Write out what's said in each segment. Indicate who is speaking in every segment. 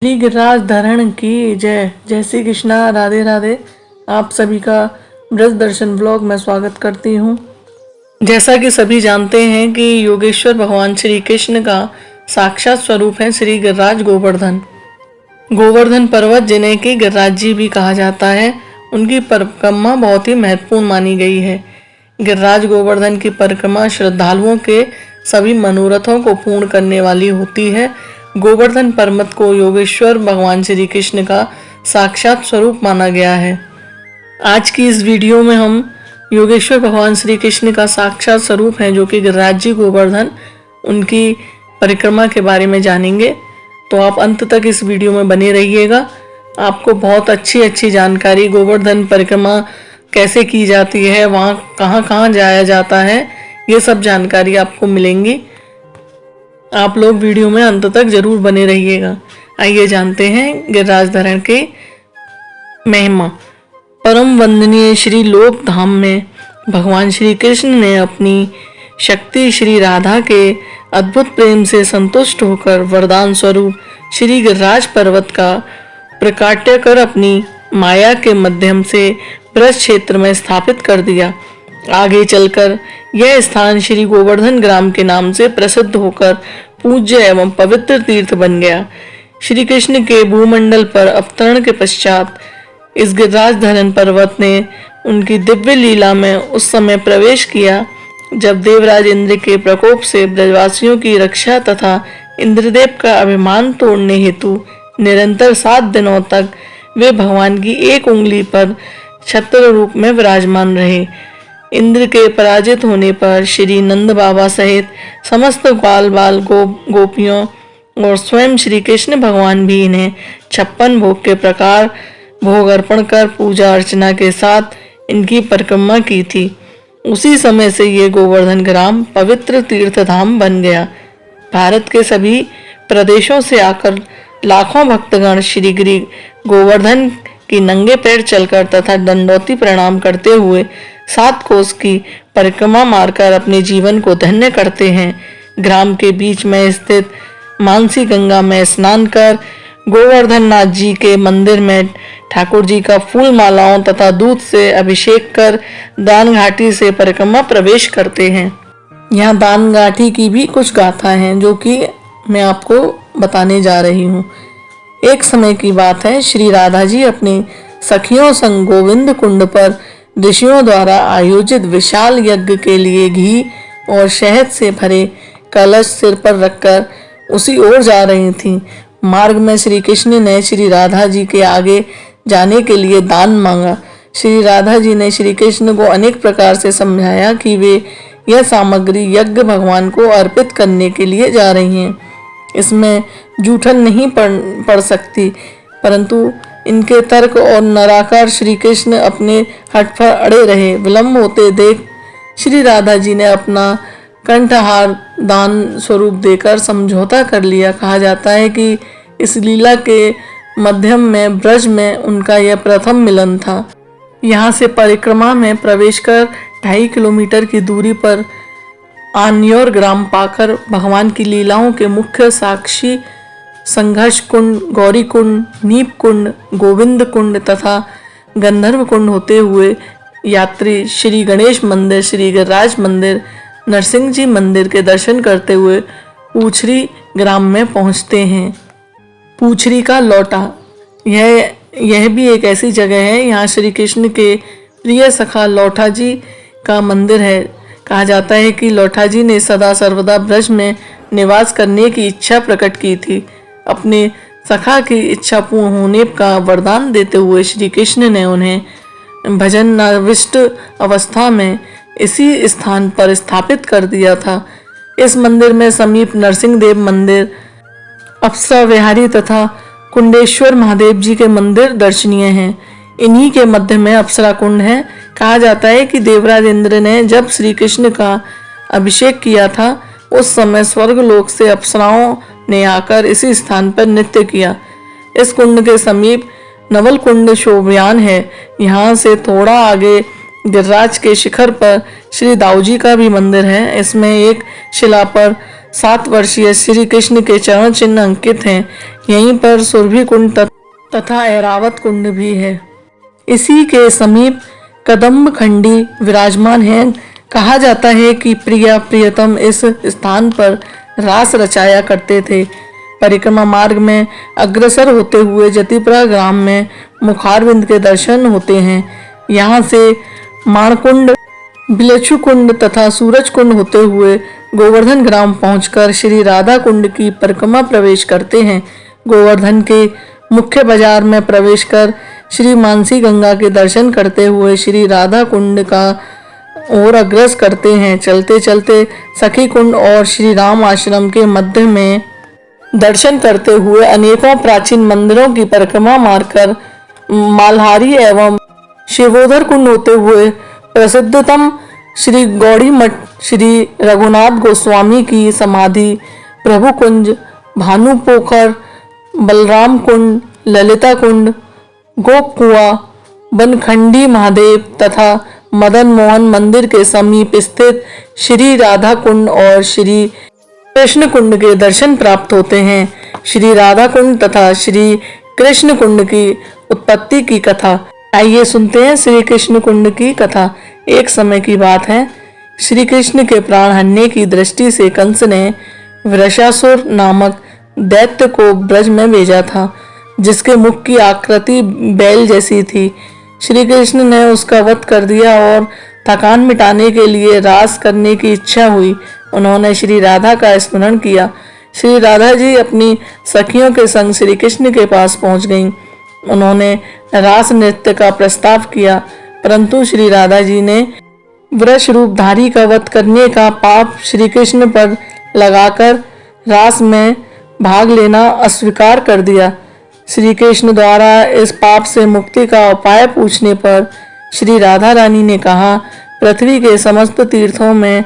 Speaker 1: श्री गिरिराज धरण की जय। जय श्री कृष्णा, राधे राधे। आप सभी का ब्रज दर्शन ब्लॉग में स्वागत करती हूँ। जैसा कि सभी जानते हैं कि योगेश्वर भगवान श्री कृष्ण का साक्षात स्वरूप है श्री गिरिराज गोवर्धन। गोवर्धन पर्वत जिन्हें कि गिरिराज जी भी कहा जाता है, उनकी परिक्रमा बहुत ही महत्वपूर्ण मानी गई है। गिरिराज गोवर्धन की परिक्रमा श्रद्धालुओं के सभी मनोरथों को पूर्ण करने वाली होती है। गोवर्धन पर्वत को योगेश्वर भगवान श्री कृष्ण का साक्षात स्वरूप माना गया है। आज की इस वीडियो में हम योगेश्वर भगवान श्री कृष्ण का साक्षात स्वरूप है जो कि गिरिराज जी गोवर्धन, उनकी परिक्रमा के बारे में जानेंगे। तो आप अंत तक इस वीडियो में बने रहिएगा। आपको बहुत अच्छी जानकारी गोवर्धन परिक्रमा कैसे की जाती है, वहाँ कहाँ जाया जाता है, ये सब जानकारी आपको मिलेंगी। आप लोग वीडियो में अंत तक जरूर बने रहिएगा। आइए जानते हैं गिरिराज धरण की महिमा। परम वंदनीय श्री लोक धाम में भगवान श्री कृष्ण ने अपनी शक्ति श्री राधा के अद्भुत प्रेम से संतुष्ट होकर वरदान स्वरूप श्री गिरिराज पर्वत का प्रकाट्य कर अपनी माया के माध्यम से ब्रज क्षेत्र में स्थापित कर दिया। आगे चलकर यह स्थान श्री गोवर्धन ग्राम के नाम से प्रसिद्ध होकर पूज्य एवं पवित्र तीर्थ बन गया। श्री कृष्ण के भूमंडल पर अवतरण के पश्चात इस गिरिराज धरण पर्वत ने उनकी दिव्य लीला में उस समय प्रवेश किया जब देवराज इंद्र के प्रकोप से ब्रजवासियों की रक्षा तथा इंद्रदेव का अभिमान तोड़ने हेतु निरंतर 7 दिनों तक वे भगवान की एक उंगली पर छत्र रूप में विराजमान रहे। इंद्र के पराजित होने पर श्री नंद बाबा सहित समस्त ग्वाल बाल गोपियों और स्वयं श्री कृष्ण भगवान भी इन्हें 56 भोग के प्रकार भोग अर्पण कर पूजा अर्चना के साथ इनकी परिक्रमा की थी। उसी समय से ये गोवर्धन ग्राम पवित्र तीर्थ धाम बन गया। भारत के सभी प्रदेशों से आकर लाखों भक्तगण श्री गिरि गोवर्धन की नंगे पैर चलकर तथा दंडौती प्रणाम करते हुए 7 कोस की परिक्रमा मारकर अपने जीवन को धन्य करते हैं। ग्राम के बीच में स्थित मानसी गंगा में स्नान कर गोवर्धन नाथ जी के मंदिर में ठाकुर जी का फूल मालाओं तथा दूध से अभिषेक कर दान घाटी से परिक्रमा प्रवेश करते हैं। यहाँ दान घाटी की भी कुछ गाथा हैं जो कि मैं आपको बताने जा रही हूँ। एक समय की बात है, श्री राधा जी अपनी सखियों संग गोविंद कुंड पर ऋषियों द्वारा आयोजित विशाल यज्ञ के लिए घी और शहद से भरे कलश सिर पर रखकर उसी ओर जा रही थीं। मार्ग में श्री कृष्ण ने श्री राधा जी के आगे जाने के लिए दान मांगा। श्री राधा जी ने श्री कृष्ण को अनेक प्रकार से समझाया कि वे यह सामग्री यज्ञ भगवान को अर्पित करने के लिए जा रही हैं, इसमें जूठन नहीं पड़ सकती। परंतु इनके तर्क और निराकार श्री कृष्ण अपने हठ पर अड़े रहे। विलंब होते देख श्री राधा जी ने अपना कंठहार दान स्वरूप देकर समझौता कर लिया। कहा जाता है कि इस लीला के मध्यम में ब्रज में उनका यह प्रथम मिलन था। यहाँ से परिक्रमा में प्रवेश कर 2.5 किलोमीटर की दूरी पर आन्योर ग्राम पाकर भगवान की लीलाओं के मुख्य साक्षी संघर्ष कुंड, गौरी कुंड, नीप कुंड, गोविंद कुंड तथा गंधर्व कुंड होते हुए यात्री श्री गणेश मंदिर, श्री गिरिराज मंदिर, नरसिंह जी मंदिर के दर्शन करते हुए पूछरी ग्राम में पहुंचते हैं। पूछरी का लौटा, यह भी एक ऐसी जगह है। यहाँ श्री कृष्ण के प्रिय सखा लौटा जी का मंदिर है। कहा जाता है कि लौटा जी ने सदा सर्वदा ब्रज में निवास करने की इच्छा प्रकट की थी। अपने सखा की इच्छा पूर्ण होने का वरदान देते हुए श्री कृष्ण ने उन्हें भजनाविष्ट अवस्था में इसी स्थान पर स्थापित कर दिया था। इस मंदिर में समीप नरसिंह देव मंदिर, अप्सरा विहारी तथा कुंडेश्वर महादेव जी के मंदिर दर्शनीय हैं। इन्हीं के मध्य में अप्सरा कुंड है। कहा जाता है कि देवराज इंद्र ने जब श्री कृष्ण का अभिषेक किया था उस समय स्वर्गलोक से अप्सराओं ने आकर इसी स्थान पर नृत्य किया। इस कुंड के समीप नवल कुंड शोभयान है। यहाँ से थोड़ा आगे गिरिराज के शिखर पर श्री दाऊजी का भी मंदिर है। इसमें एक शिला पर 7 वर्षीय श्री कृष्ण के चरण चिन्ह अंकित हैं। यहीं पर सुरभि कुंड तथा ऐरावत कुंड भी है। इसी के समीप कदम्ब खंडी विराजमान है। कहा जाता है कि प्रिया प्रियतम इस स्थान पर रास रचाया करते थे। परिक्रमा मार्ग में अग्रसर होते हुए जतिपुरा ग्राम में मुखारविंद के दर्शन होते हैं। यहाँ से माणकुंड, बिलेचु कुंड तथा सूरज कुंड होते हुए गोवर्धन ग्राम पहुंचकर श्री राधा कुंड की परिक्रमा प्रवेश करते हैं। गोवर्धन के मुख्य बाजार में प्रवेश कर श्री मानसी गंगा के दर्शन करते हुए श्री राधा कुंड का ओर अग्रसर करते हैं। चलते चलते सखी कुंड और श्री राम आश्रम के मध्य में दर्शन करते हुए अनेकों प्राचीन मंदिरों की परिक्रमा मारकर मालहारी एवं शिवोधर कुंड होते हुए प्रसिद्धतम श्री गौड़ी मठ, श्री रघुनाथ गोस्वामी की समाधि, प्रभु कुंज, भानु पोखर, बलराम कुंड, ललिता कुंड, गोप कुआं, बनखंडी महादेव तथा मदन मोहन मंदिर के समीप स्थित श्री राधा कुंड और श्री कृष्ण कुंड के दर्शन प्राप्त होते हैं। श्री राधा कुंड तथा श्री कृष्ण कुंड की उत्पत्ति की कथा। आइए सुनते हैं श्री कृष्ण कुंड की कथा। एक समय की बात है, श्री कृष्ण के प्राण हरने की दृष्टि से कंस ने वृषासुर नामक दैत्य को ब्रज में भेजा था, जिसके मुख की आकृति बैल जैसी थी। श्री कृष्ण ने उसका वध कर दिया और थकान मिटाने के लिए रास करने की इच्छा हुई। उन्होंने श्री राधा का स्मरण किया। श्री राधा जी अपनी सखियों के संग श्री कृष्ण के पास पहुंच गईं। उन्होंने रास नृत्य का प्रस्ताव किया, परंतु श्री राधा जी ने वृष रूपधारी का वध करने का पाप श्री कृष्ण पर लगाकर रास में भाग लेना अस्वीकार कर दिया। श्री कृष्ण द्वारा इस पाप से मुक्ति का उपाय पूछने पर श्री राधा रानी ने कहा, पृथ्वी के समस्त तीर्थों में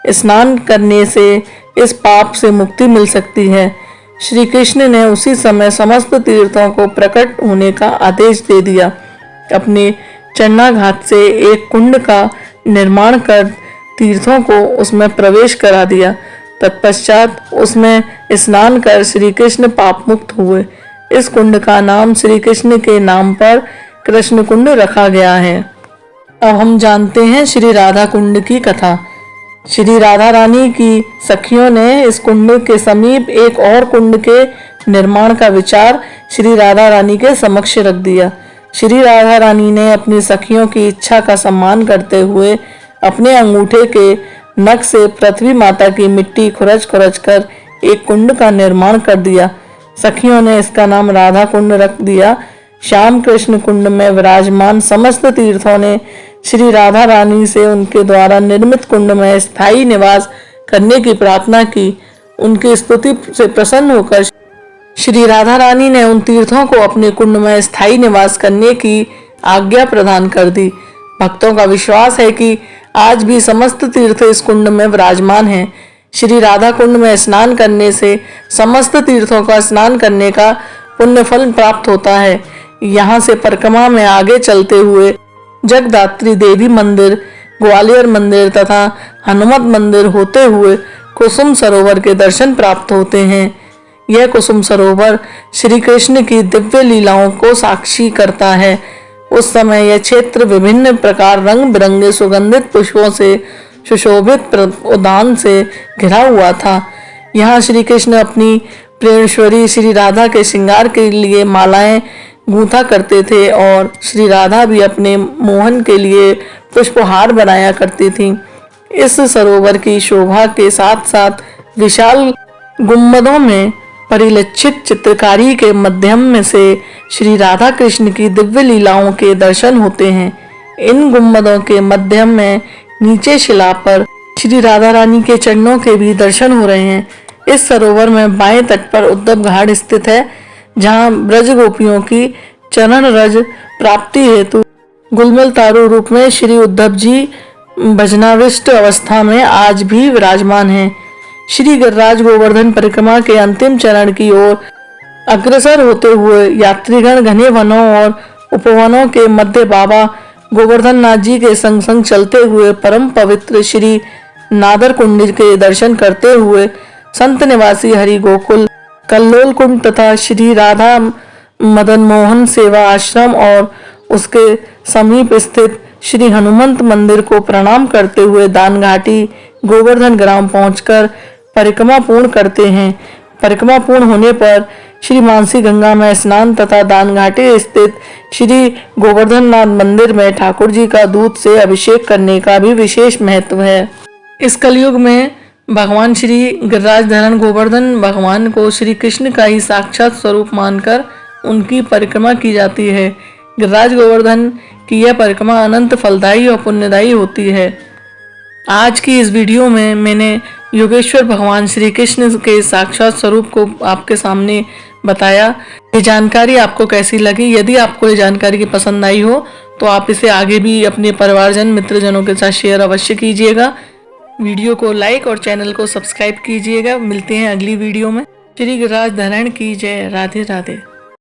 Speaker 1: स्नान करने से इस पाप से मुक्ति मिल सकती है। श्री कृष्ण ने उसी समय समस्त तीर्थों को प्रकट होने का आदेश दे दिया। अपने चन्नाघाट से एक कुंड का निर्माण कर तीर्थों को उसमें प्रवेश करा दिया। तत्पश्चात उसमें स्नान कर श्री कृष्ण पाप मुक्त हुए। इस कुंड का नाम श्री कृष्ण के नाम पर कृष्ण कुंड रखा गया है। अब हम जानते हैं श्री राधा कुंड की कथा। श्री राधा रानी की सखियों ने इस कुंड के समीप एक और कुंड के निर्माण का विचार श्री राधा रानी के समक्ष रख दिया। श्री राधा रानी ने अपनी सखियों की इच्छा का सम्मान करते हुए अपने अंगूठे के नख से पृथ्वी माता की मिट्टी खुरच खुरच कर एक कुंड का निर्माण कर दिया। सखियों ने इसका नाम राधा कुंड रख दिया। श्याम कृष्ण कुंड में विराजमान समस्त तीर्थों ने श्री राधा रानी से उनके द्वारा निर्मित कुंड में स्थायी निवास करने की प्रार्थना की। उनकी स्तुति से प्रसन्न होकर श्री राधा रानी ने उन तीर्थों को अपने कुंड में स्थायी निवास करने की आज्ञा प्रदान कर दी। भक्तों का विश्वास है कि आज भी समस्त तीर्थ इस कुंड में विराजमान हैं। श्री राधा कुंड में स्नान करने से समस्त तीर्थों का स्नान करने का पुण्य फल प्राप्त होता है। यहाँ से परिक्रमा में आगे चलते हुए जगदात्री देवी मंदिर, ग्वालियर मंदिर तथा हनुमत मंदिर होते हुए कुसुम सरोवर के दर्शन प्राप्त होते हैं। यह कुसुम सरोवर श्री कृष्ण की दिव्य लीलाओं को साक्षी करता है। उस समय यह क्षेत्र विभिन्न प्रकार रंग बिरंगे सुगंधित पुष्पों से सुशोभित उद्यान से घिरा हुआ था। यहाँ श्री कृष्ण अपनी प्रेमेश्वरी श्री राधा के श्रृंगार के लिए मालाएं गूंथा करते थे और श्री राधा भी अपने मोहन के लिए पुष्पहार बनाया करती थी। इस सरोवर की शोभा के साथ साथ विशाल गुंबदों में परिलक्षित चित्रकारी के माध्यम में से श्री राधा कृष्ण की दिव्य लीलाओं के दर्शन होते हैं। इन गुंबदों के माध्यम में नीचे शिला पर श्री राधा रानी के चरणों के भी दर्शन हो रहे हैं। इस सरोवर में बाएं तट पर उद्धव घाट स्थित है, जहां ब्रज गोपियों की चरण रज प्राप्ति हेतु गुलमल तारू रूप में श्री उद्धव जी भजनाविष्ट अवस्था में आज भी विराजमान हैं। श्री गिरिराज गोवर्धन परिक्रमा के अंतिम चरण की ओर अग्रसर होते हुए यात्रीगण घने वनों और उपवनों के मध्य बाबा गोवर्धन नाथ जी के संग संग चलते हुए परम पवित्र श्री नादर कुंड के दर्शन करते हुए संत निवासी हरि गोकुल कल्लोल कुंड तथा श्री राधा मदन मोहन सेवा आश्रम और उसके समीप स्थित श्री हनुमंत मंदिर को प्रणाम करते हुए दान घाटी गोवर्धन ग्राम पहुंचकर परिक्रमा पूर्ण करते हैं। परिक्रमा पूर्ण होने पर श्री मानसी गंगा में स्नान तथा दान घाटी स्थित श्री गोवर्धन नाथ मंदिर में ठाकुर जी का दूध से अभिषेक करने का भी विशेष महत्व है। इस कलयुग में भगवान श्री गिरिराज धरण गोवर्धन भगवान को श्री कृष्ण का ही साक्षात स्वरूप मानकर उनकी परिक्रमा की जाती है। गिरिराज गोवर्धन की यह परिक्रमा अनंत फलदायी और पुण्यदायी होती है। आज की इस वीडियो में मैंने योगेश्वर भगवान श्री कृष्ण के साक्षात स्वरूप को आपके सामने बताया। ये जानकारी आपको कैसी लगी? यदि आपको ये जानकारी की पसंद आई हो तो आप इसे आगे भी अपने परिवारजन मित्रजनों के साथ शेयर अवश्य कीजिएगा। वीडियो को लाइक और चैनल को सब्सक्राइब कीजिएगा। मिलते हैं अगली वीडियो में। श्री गिरिराज धरण की जय। राधे राधे।